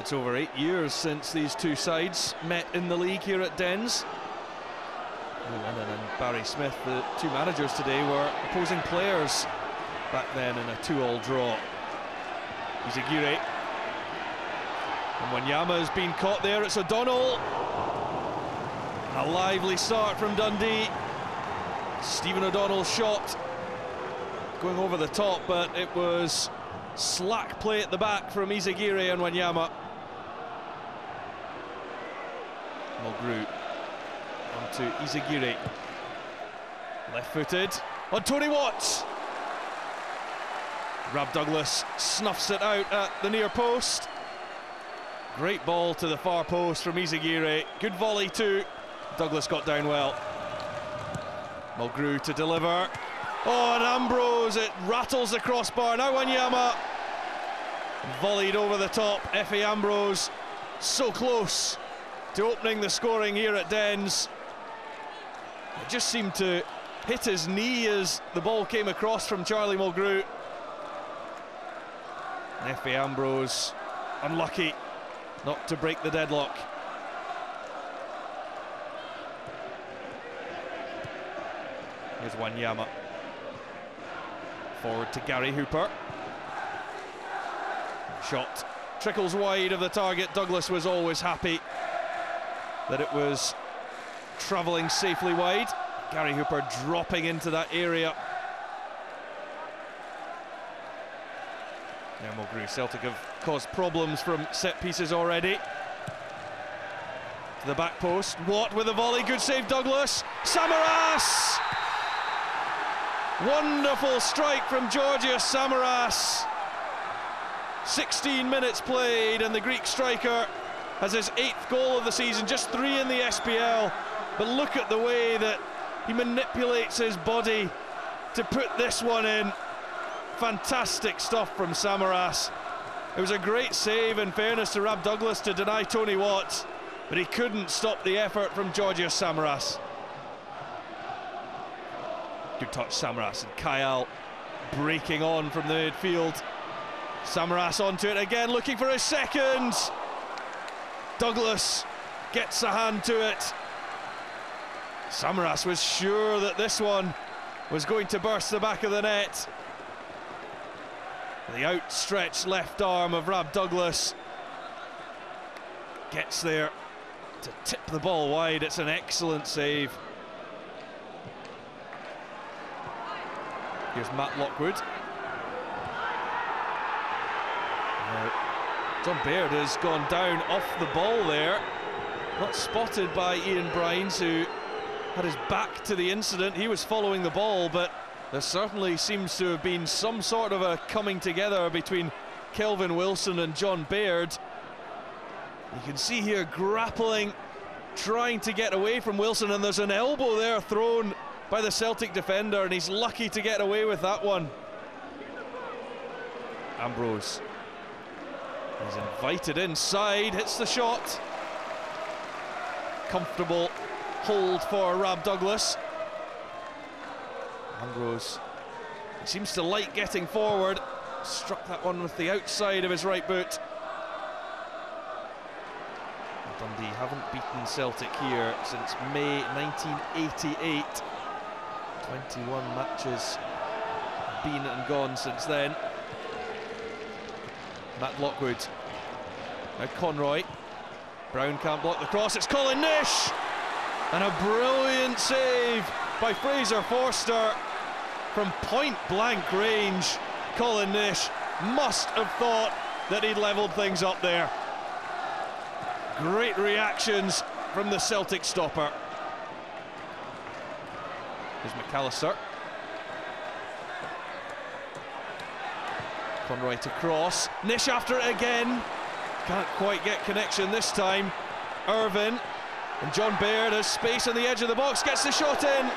It's over 8 years since these two sides met in the league here at Dens. Lennon and Barry Smith, the two managers today, were opposing players back then in a 2-all draw. Izagirre. And Wanyama has been caught there. It's O'Donnell. A lively start from Dundee. Stephen O'Donnell's shot going over the top, but it was slack play at the back from Izagirre and Wanyama. Mulgrew onto Izagirre. Left-footed on Tony Watts. Rab Douglas snuffs it out at the near post. Great ball to the far post from Izagirre. Good volley too. Douglas got down well. Mulgrew to deliver. Oh, and Ambrose, it rattles the crossbar. Now Wanyama volleyed over the top. Efe Ambrose so close to opening the scoring here at Dens. It just seemed to hit his knee as the ball came across from Charlie Mulgrew. Efe Ambrose unlucky not to break the deadlock. Here's Wanyama. Forward to Gary Hooper. Shot trickles wide of the target. Douglas was always happy that it was travelling safely wide. Gary Hooper dropping into that area. Now Mulgrew. Celtic have caused problems from set pieces already. To the back post. Watt with a volley. Good save, Douglas. Samaras! Wonderful strike from Georgios Samaras. 16 minutes played, and the Greek striker has his 8th goal of the season, just 3 in the SPL. But look at the way that he manipulates his body to put this one in. Fantastic stuff from Samaras. It was a great save, in fairness to Rab Douglas, to deny Tony Watts, but he couldn't stop the effort from Georgios Samaras. Good touch, Samaras, and Kyle breaking on from the midfield. Samaras onto it again, looking for his second. Douglas gets a hand to it. Samaras was sure that this one was going to burst the back of the net. The outstretched left arm of Rab Douglas gets there to tip the ball wide. It's an excellent save. Here's Matt Lockwood. John Baird has gone down off the ball there. Not spotted by Ian Brines, who had his back to the incident. He was following the ball, but there certainly seems to have been some sort of a coming together between Kelvin Wilson and John Baird. You can see here grappling, trying to get away from Wilson, and there's an elbow there thrown by the Celtic defender, and he's lucky to get away with that one. Ambrose is invited inside, hits the shot. Comfortable hold for Rab Douglas. Ambrose, he seems to like getting forward. Struck that one with the outside of his right boot. Dundee haven't beaten Celtic here since May 1988. 21 matches been and gone since then. Matt Lockwood. Now Conroy. Brown can't block the cross. It's Colin Nish! And a brilliant save by Fraser Forster from point-blank range. Colin Nish must have thought that he'd levelled things up there. Great reactions from the Celtic stopper. Here's McAllister. Conroy to cross. Nish after it again. Can't quite get connection this time. Irvin. And John Baird has space on the edge of the box. Gets the shot in.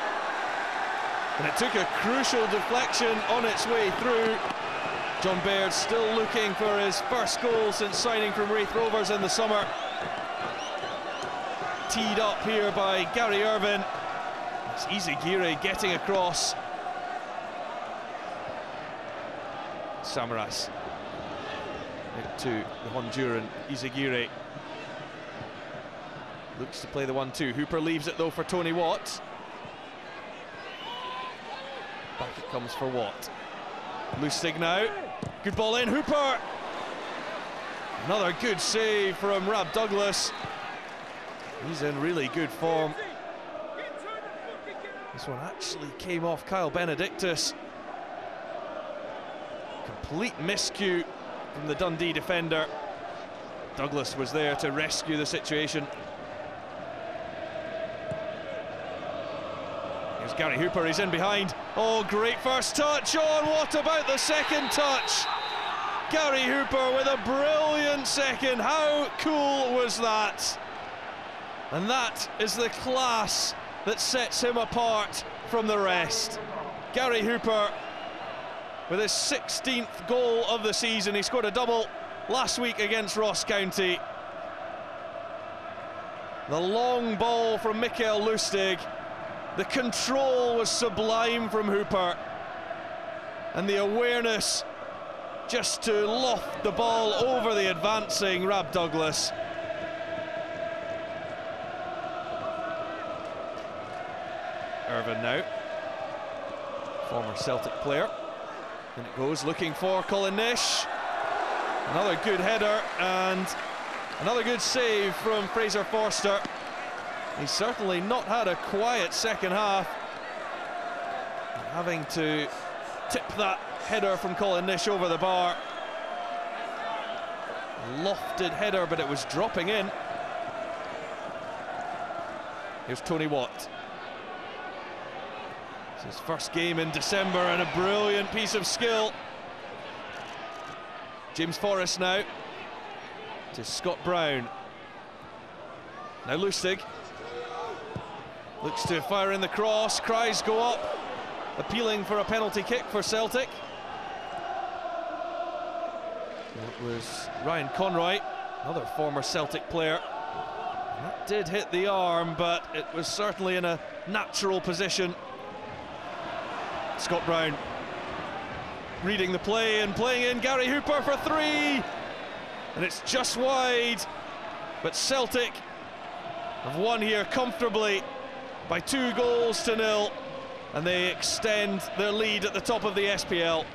And it took a crucial deflection on its way through. John Baird still looking for his first goal since signing from Raith Rovers in the summer. Teed up here by Gary Irvin. It's Izagirre getting across. Samaras. Out to the Honduran Izagirre. Looks to play the 1-2. Hooper leaves it though for Tony Watt. Back it comes for Watt. Lustig now. Good ball in. Hooper. Another good save from Rab Douglas. He's in really good form. This one actually came off Kyle Benedictus. Complete miscue from the Dundee defender. Douglas was there to rescue the situation. Here's Gary Hooper, he's in behind. Oh, great first touch. Oh, and what about the second touch? Gary Hooper with a brilliant second. How cool was that? And that is the class that sets him apart from the rest. Gary Hooper with his 16th goal of the season. He scored a double last week against Ross County. The long ball from Mikael Lustig. The control was sublime from Hooper. And the awareness just to loft the ball over the advancing Rab Douglas. Irvin now, former Celtic player. And it goes looking for Colin Nish. Another good header and another good save from Fraser Forster. He's certainly not had a quiet second half. Having to tip that header from Colin Nish over the bar. Lofted header, but it was dropping in. Here's Tony Watt. It's his first game in December and a brilliant piece of skill. James Forrest now to Scott Brown. Now Lustig looks to fire in the cross. Cries go up, appealing for a penalty kick for Celtic. It was Ryan Conroy, another former Celtic player. And that did hit the arm, but it was certainly in a natural position. Scott Brown reading the play and playing in Gary Hooper for 3. And it's just wide. But Celtic have won here comfortably by 2 goals to 0. And they extend their lead at the top of the SPL.